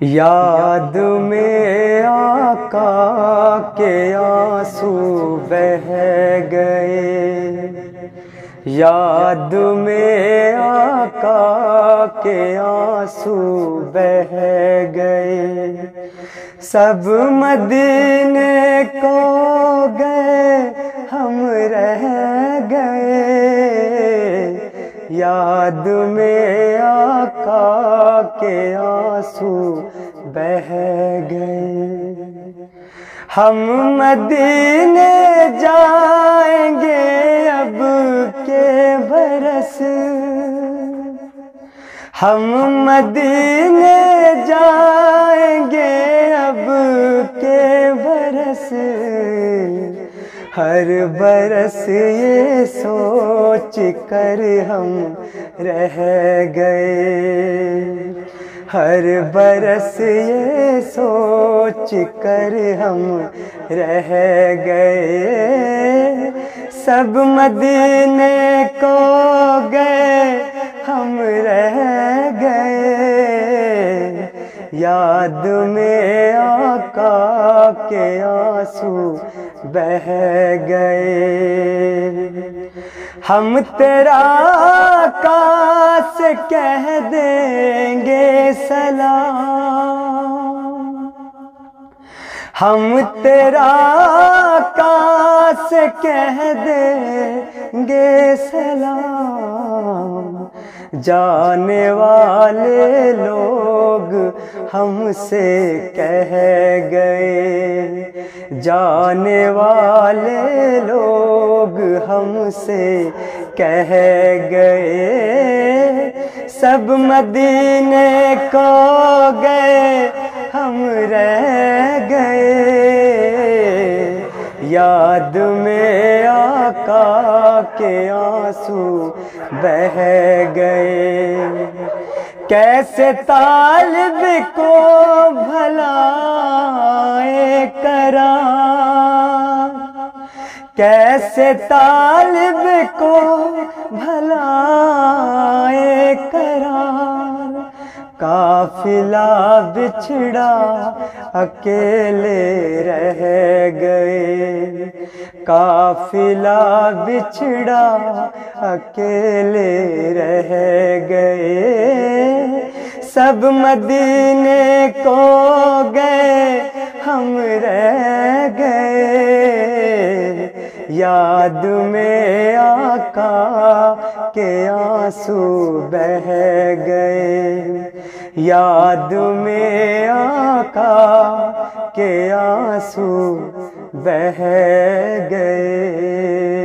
یاد میں آقا کے آنسو بہہ گئے، یاد میں آقا کے آنسو بہہ گئے، سب مدینے کو گئے ہم رہ گئے، یاد میں آقا کے آنسو بہہ گئے۔ ہم مدینے جائیں گے اب کے برس، ہم مدینے جائیں گے اب کے برس، ہر برس یہ سوچ کر ہم رہ گئے، ہر برس یہ سوچ کر ہم رہ گئے، سب مدینے کو گئے ہم رہ گئے، یاد میں آقا کے آنسو بہہ گئے۔ ہم تیرا آقا سے کہہ دیں گے سلام، ہم تیرا آقا سے کہہ دیں گے سلام، جانے والے لوگ ہم سے کہہ گئے، جانے والے لوگ ہم سے کہہ گئے، سب مدینے کو گئے ہم رہ گئے، یاد میں آقا کے آنسو بہہ گئے، کیسے طالب کو بھلائے قرار، کیسے طالب کو بھلائے قرار، قافلہ بچھڑا اکیلے رہ گئے، قافلہ بچھڑا اکیلے رہ گئے، سب مدینے کو گئے ہم رہ گئے، یاد میں آقا کے آنسو بہہ گئے، یاد میں آقا کے آنسو بہہ گئے۔